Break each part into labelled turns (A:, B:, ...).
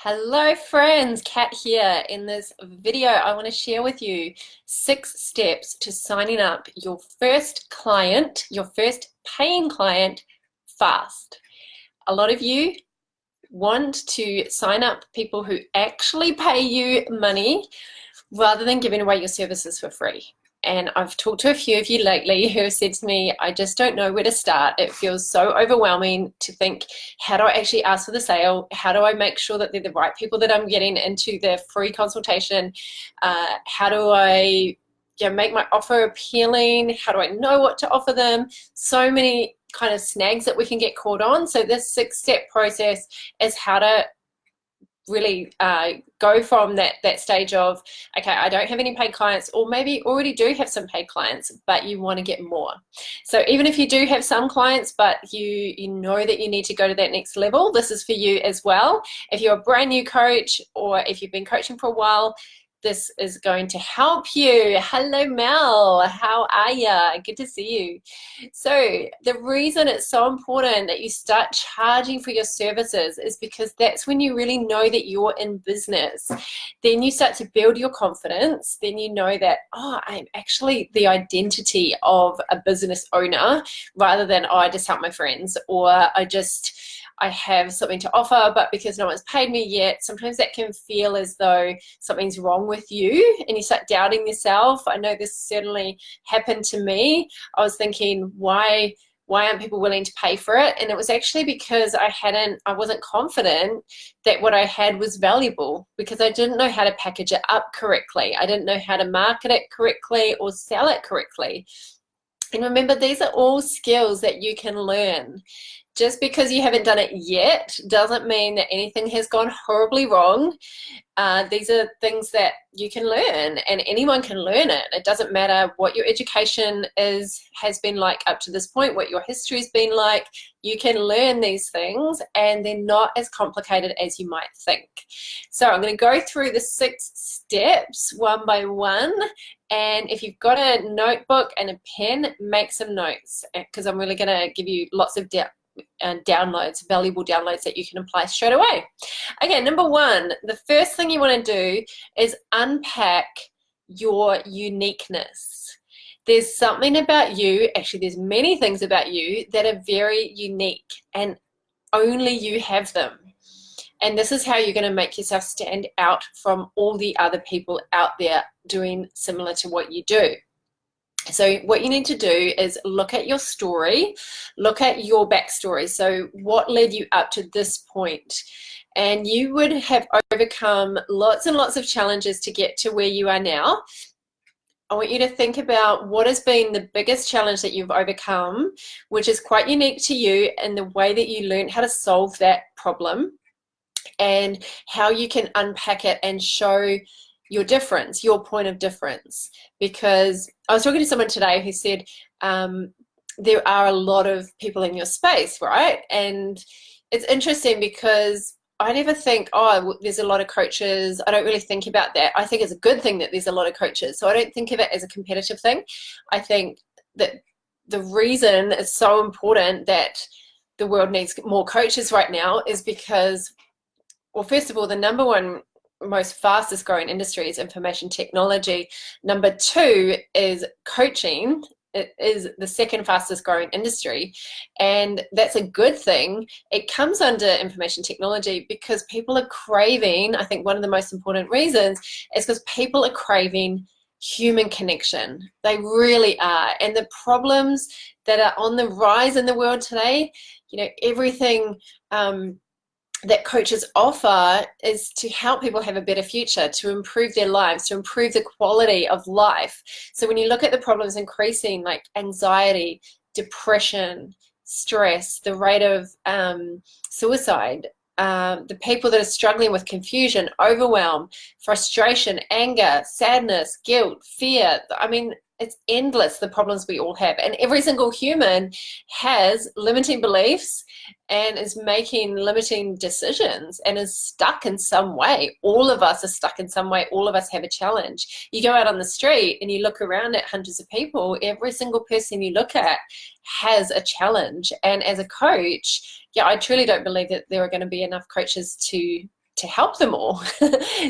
A: Hello friends, Kat here. In this video, I want to share with you 6 steps to signing up your first client, your first paying client fast. A lot of you want to sign up people who actually pay you money rather than giving away your services for free. And I've talked to a few of you lately who have said to me, I just don't know where to start. It feels so overwhelming to think, how do I actually ask for the sale? How do I make sure that they're the right people that I'm getting into their free consultation? How do I make my offer appealing? How do I know what to offer them? So many kind of snags that we can get caught on. So this 6-step process is how to really go from that stage of, okay, I don't have any paid clients, or maybe already do have some paid clients, but you want to get more. So even if you do have some clients, but you know that you need to go to that next level, this is for you as well. If you're a brand new coach, or if you've been coaching for a while, this is going to help you. Hello, Mel. How are you? Good to see you. So the reason it's so important that you start charging for your services is because that's when you really know that you're in business. Then you start to build your confidence. Then you know that, oh, I'm actually the identity of a business owner, rather than, oh, I just help my friends, or I have something to offer, but because no one's paid me yet, sometimes that can feel as though something's wrong with you and you start doubting yourself. I know this certainly happened to me. I was thinking, why aren't people willing to pay for it? And it was actually because I wasn't confident that what I had was valuable, because I didn't know how to package it up correctly. I didn't know how to market it correctly or sell it correctly. And remember, these are all skills that you can learn. Just because you haven't done it yet doesn't mean that anything has gone horribly wrong. These are things that you can learn, and anyone can learn it. It doesn't matter what your education has been like up to this point, what your history's been like. You can learn these things, and they're not as complicated as you might think. So I'm going to go through the 6 steps one by one. And if you've got a notebook and a pen, make some notes, because I'm really going to give you lots of downloads, valuable downloads that you can apply straight away. Okay, number 1, the first thing you want to do is unpack your uniqueness. There's something about you, actually there's many things about you that are very unique, and only you have them. And this is how you're going to make yourself stand out from all the other people out there doing similar to what you do. So what you need to do is look at your story, look at your backstory. So what led you up to this point? And you would have overcome lots and lots of challenges to get to where you are now. I want you to think about what has been the biggest challenge that you've overcome, which is quite unique to you, and the way that you learned how to solve that problem, and how you can unpack it and show your difference, your point of difference. Because I was talking to someone today who said, there are a lot of people in your space, right? And it's interesting because I never think, oh, there's a lot of coaches. I don't really think about that. I think it's a good thing that there's a lot of coaches. So I don't think of it as a competitive thing. I think that the reason it's so important that the world needs more coaches right now is because, well, first of all, the number one most fastest growing industry is information technology. Number 2 is coaching. It is the second fastest growing industry, and that's a good thing. It comes under information technology because people are craving, I think one of the most important reasons is because people are craving human connection. They really are. And the problems that are on the rise in the world today, everything that coaches offer is to help people have a better future, to improve their lives, to improve the quality of life. So when you look at the problems increasing, like anxiety, depression, stress, the rate of suicide, the people that are struggling with confusion, overwhelm, frustration, anger, sadness, guilt, fear, I mean, it's endless, the problems we all have. And every single human has limiting beliefs and is making limiting decisions and is stuck in some way. All of us are stuck in some way. All of us have a challenge. You go out on the street and you look around at hundreds of people. Every single person you look at has a challenge. And as a coach, I truly don't believe that there are going to be enough coaches to to help them all.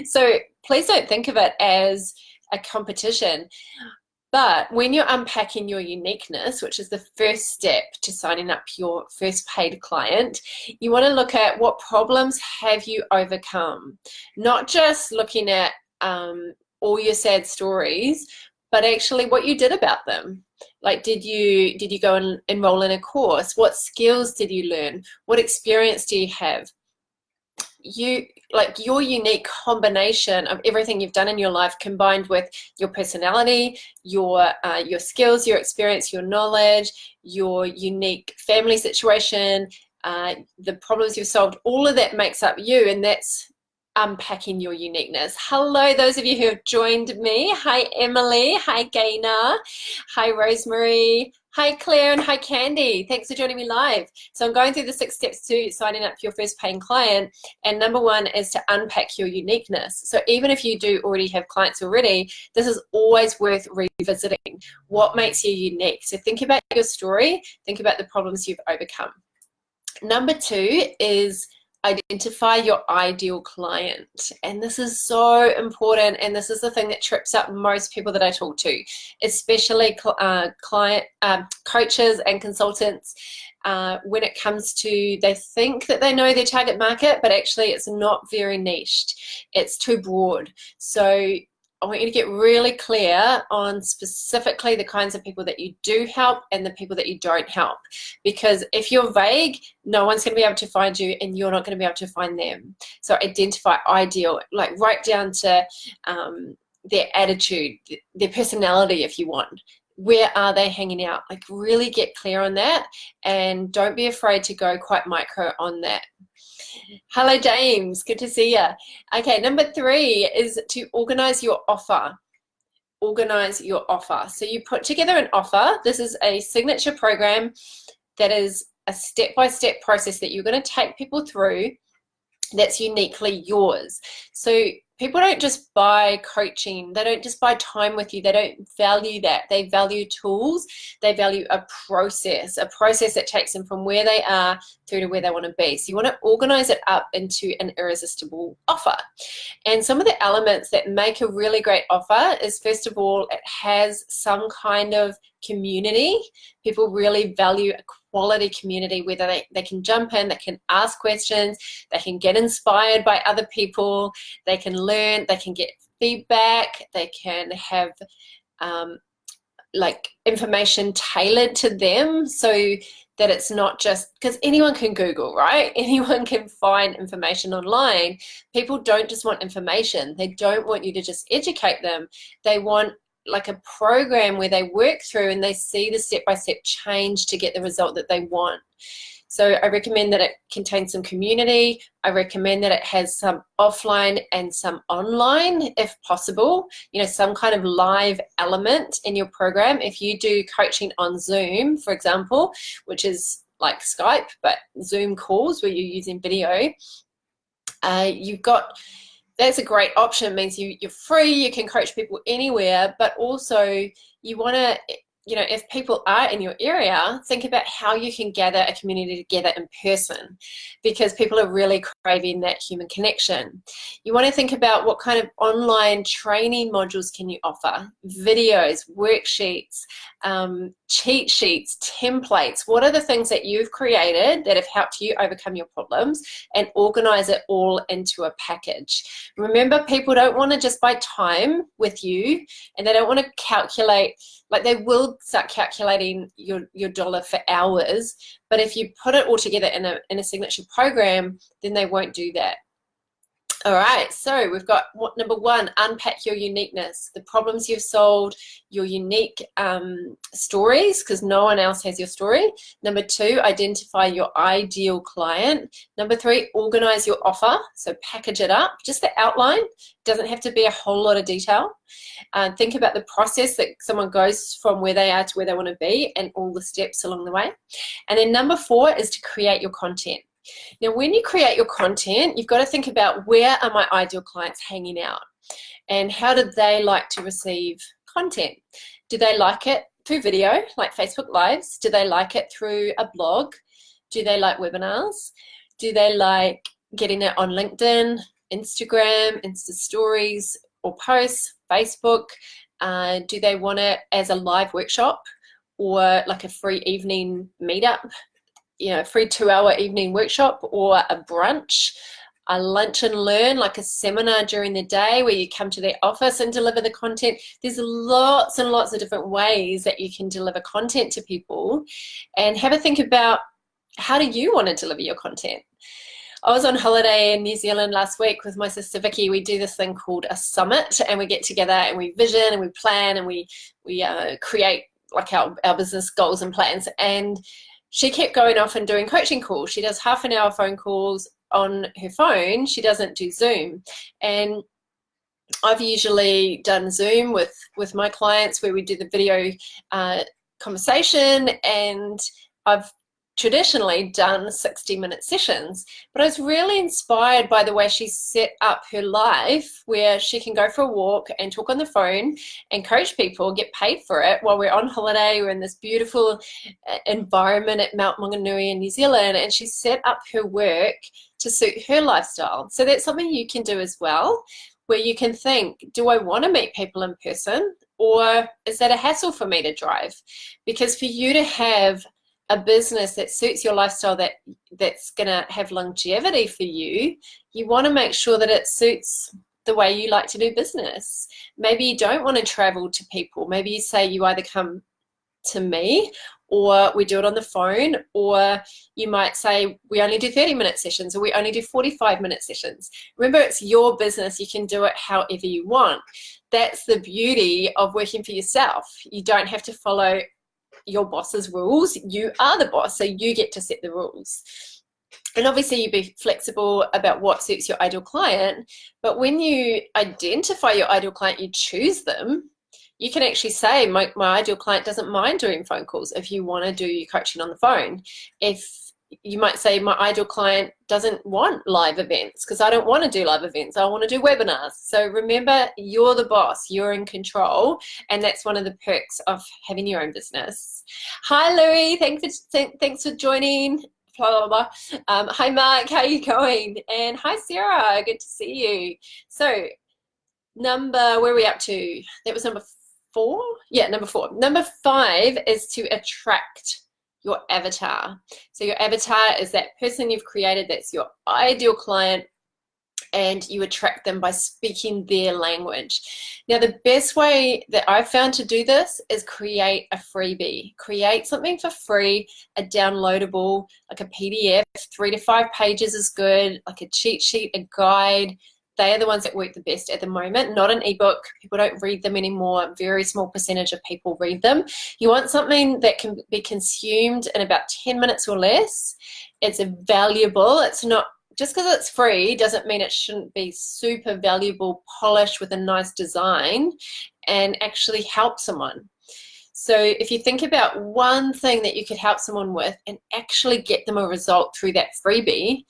A: So please don't think of it as a competition. But when you're unpacking your uniqueness, which is the first step to signing up your first paid client, you want to look at what problems have you overcome. Not just looking at all your sad stories, but actually what you did about them. Like, did you go and enroll in a course? What skills did you learn? What experience do you have? Like your unique combination of everything you've done in your life combined with your personality, your skills, your experience, your knowledge, your unique family situation, the problems you've solved, all of that makes up you, and that's unpacking your uniqueness. Hello, those of you who have joined me. Hi, Emily. Hi, Gaina. Hi, Rosemary. Hi, Claire, and hi, Candy. Thanks for joining me live. So I'm going through the 6 steps to signing up your first paying client, and number 1 is to unpack your uniqueness. So even if you do already have clients already, this is always worth revisiting. What makes you unique? So think about your story, think about the problems you've overcome. Number 2 is identify your ideal client. And this is so important, and this is the thing that trips up most people that I talk to, especially client coaches and consultants, when it comes to, they think that they know their target market, but actually it's not very niched. It's too broad. So I want you to get really clear on specifically the kinds of people that you do help and the people that you don't help. Because if you're vague, no one's going to be able to find you, and you're not going to be able to find them. So identify ideal, like right down to their attitude, their personality if you want. Where are they hanging out? Like really get clear on that, and don't be afraid to go quite micro on that. Hello, James. Good to see you. Okay, number 3 is to organize your offer. Organize your offer. So you put together an offer. This is a signature program that is a step-by-step process that you're going to take people through that's uniquely yours. So people don't just buy coaching. They don't just buy time with you. They don't value that. They value tools. They value a process that takes them from where they are through to where they want to be. So you want to organize it up into an irresistible offer. And some of the elements that make a really great offer is, first of all, it has some kind of community. People really value a quality community where they can jump in, they can ask questions, they can get inspired by other people, they can learn, they can get feedback, they can have like information tailored to them, so that it's not just, because anyone can Google, right? Anyone can find information online. People don't just want information. They don't want you to just educate them. They want like a program where they work through and they see the step-by-step change to get the result that they want. So I recommend that it contains some community. I recommend that it has some offline and some online, if possible, you know, some kind of live element in your program. If you do coaching on Zoom, for example, which is like Skype, but Zoom calls where you're using video, that's a great option. It means you're free, you can coach people anywhere, but also you want to, you know, if people are in your area, think about how you can gather a community together in person, because people are really craving that human connection. You want to think about what kind of online training modules can you offer, videos, worksheets, cheat sheets, templates. What are the things that you've created that have helped you overcome your problems, and organize it all into a package. Remember, people don't want to just buy time with you, and they don't want to calculate, like they will start calculating your dollar for hours, but if you put it all together in a signature program, then they won't do that. All right, so we've got number 1, unpack your uniqueness, the problems you've solved, your unique stories, because no one else has your story. Number 2, identify your ideal client. Number 3, organize your offer, so package it up, just the outline, doesn't have to be a whole lot of detail. Think about the process that someone goes from where they are to where they want to be, and all the steps along the way. And then number 4 is to create your content. Now, when you create your content, you've got to think about, where are my ideal clients hanging out, and how do they like to receive content? Do they like it through video, like Facebook Lives? Do they like it through a blog? Do they like webinars? Do they like getting it on LinkedIn? Instagram, Insta stories or posts, Facebook? Do they want it as a live workshop or like a free evening meetup, free 2-hour evening workshop, or a brunch, a lunch and learn, like a seminar during the day where you come to their office and deliver the content? There's lots and lots of different ways that you can deliver content to people, and have a think about, how do you want to deliver your content? I was on holiday in New Zealand last week with my sister Vicky. We do this thing called a summit, and we get together and we vision and we plan and we create like our business goals and plans. And she kept going off and doing coaching calls. She does half an hour phone calls on her phone. She doesn't do Zoom. And I've usually done Zoom with my clients where we do the video conversation, and I've traditionally done 60-minute sessions. But I was really inspired by the way she set up her life, where she can go for a walk and talk on the phone and coach people, get paid for it while we're on holiday. We're in this beautiful environment at Mount Maunganui in New Zealand, and she set up her work to suit her lifestyle. So that's something you can do as well, where you can think, do I want to meet people in person, or is that a hassle for me to drive? Because for you to have a business that suits your lifestyle, that's going to have longevity for you, you want to make sure that it suits the way you like to do business. Maybe you don't want to travel to people. Maybe you say you either come to me or we do it on the phone, or you might say we only do 30-minute sessions, or we only do 45-minute sessions. Remember, it's your business. You can do it however you want. That's the beauty of working for yourself. You don't have to follow your boss's rules. You are the boss, so you get to set the rules. And obviously you be flexible about what suits your ideal client, but when you identify your ideal client, you choose them, you can actually say, my ideal client doesn't mind doing phone calls if you want to do your coaching on the phone. If you might say, my ideal client doesn't want live events because I don't want to do live events. I want to do webinars. So remember, you're the boss, you're in control, and that's one of the perks of having your own business. Hi, Louie. Thanks for joining. Blah, blah, blah. Hi, Mark. How are you going? And hi, Sarah. Good to see you. So where are we up to? That was number 4? Yeah, number 4. Number 5 is to attract your avatar. So your avatar is that person you've created, that's your ideal client, and you attract them by speaking their language. Now, the best way that I've found to do this is create a freebie. Create something for free, a downloadable, like a PDF. 3 to 5 pages is good, like a cheat sheet, a guide. They are the ones that work the best at the moment, not an ebook. People don't read them anymore. A very small percentage of people read them. You want something that can be consumed in about 10 minutes or less. It's valuable. It's not, just because it's free doesn't mean it shouldn't be super valuable, polished with a nice design, and actually help someone. So if you think about one thing that you could help someone with and actually get them a result through that freebie,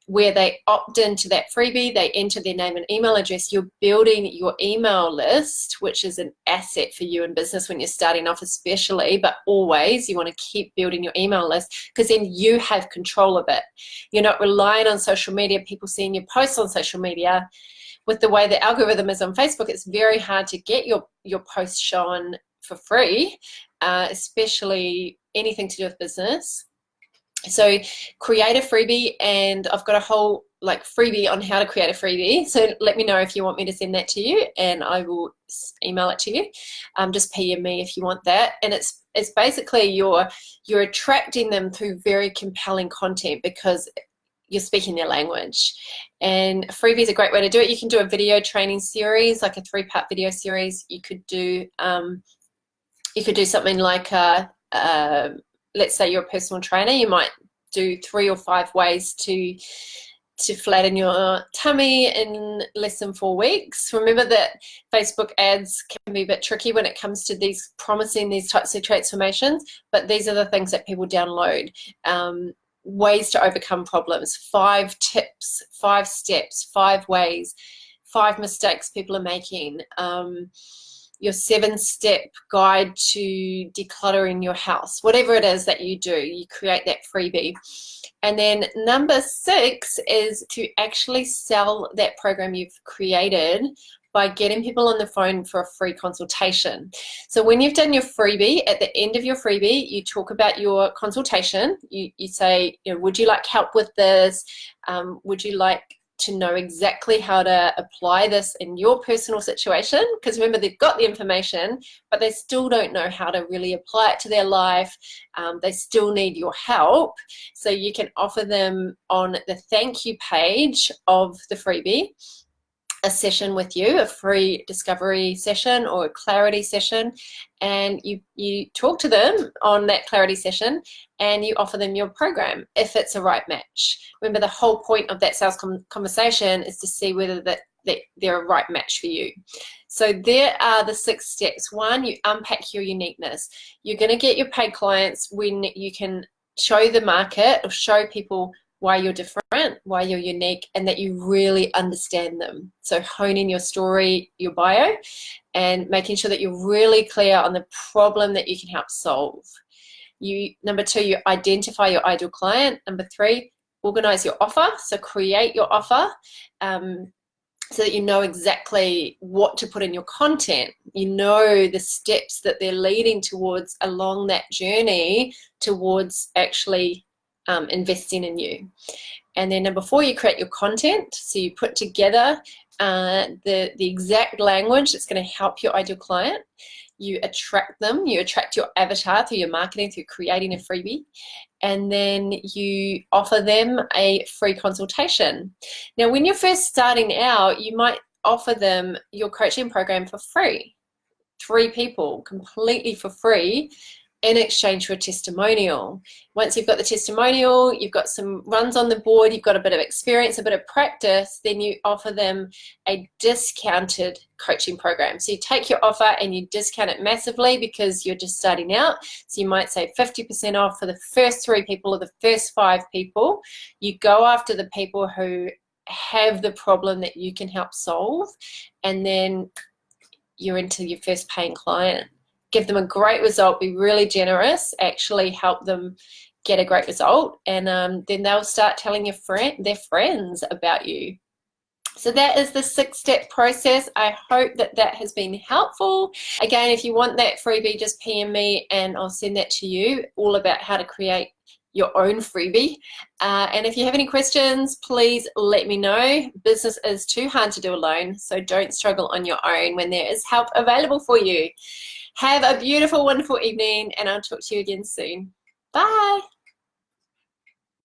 A: where they opt into that freebie, they enter their name and email address, you're building your email list, which is an asset for you in business when you're starting off especially, but always you want to keep building your email list, because then you have control of it. You're not relying on social media, people seeing your posts on social media. With the way the algorithm is on Facebook, it's very hard to get your posts shown for free, especially anything to do with business. So create a freebie, and I've got a whole freebie on how to create a freebie. So let me know if you want me to send that to you, and I will email it to you. Just PM me if you want that. And it's basically you're attracting them through very compelling content because you're speaking their language. And a freebie is a great way to do it. You can do a video training series, like a 3-part video series. You could do something like let's say you're a personal trainer, you might do 3 or 5 ways to flatten your tummy in less than 4 weeks. Remember that Facebook ads can be a bit tricky when it comes to promising these types of transformations, but these are the things that people download. Ways to overcome problems, 5 tips, 5 steps, 5 ways, 5 mistakes people are making. your 7-step guide to decluttering your house. Whatever it is that you do, you create that freebie. And then number 6 is to actually sell that program you've created by getting people on the phone for a free consultation. So when you've done your freebie, at the end of your freebie, you talk about your consultation. You say, would you like help with this? Would you like to know exactly how to apply this in your personal situation? Because remember, they've got the information, but they still don't know how to really apply it to their life. They still need your help. So you can offer them on the thank you page of the freebie a session with you, a free discovery session or a clarity session, and you talk to them on that clarity session and you offer them your program if it's a right match. Remember, the whole point of that sales conversation is to see whether they're a right match for you. So there are the 6 steps. 1, you unpack your uniqueness. You're going to get your paid clients when you can show the market or show people why you're different, why you're unique, and that you really understand them. So honing your story, your bio, and making sure that you're really clear on the problem that you can help solve. Number 2, you identify your ideal client. Number 3, organize your offer. So create your offer so that you know exactly what to put in your content. You know the steps that they're leading towards along that journey towards actually investing in you. And then number 4, you create your content. So you put together the exact language that's going to help your ideal client. You attract them. You attract your avatar through your marketing, through creating a freebie. And then you offer them a free consultation. Now, when you're first starting out, you might offer them your coaching program for free. 3 people completely for free in exchange for a testimonial. Once you've got the testimonial, you've got some runs on the board, you've got a bit of experience, a bit of practice, then you offer them a discounted coaching program. So you take your offer and you discount it massively because you're just starting out. So you might say 50% off for the first 3 people or the first 5 people. You go after the people who have the problem that you can help solve, and then you're into your first paying client. Give them a great result, be really generous, actually help them get a great result, and then they'll start telling their friends about you. So that is the 6-step process. I hope that has been helpful. Again, if you want that freebie, just PM me and I'll send that to you, all about how to create your own freebie. And if you have any questions, please let me know. Business is too hard to do alone, so don't struggle on your own when there is help available for you. Have a beautiful, wonderful evening, and I'll talk to you again soon. Bye.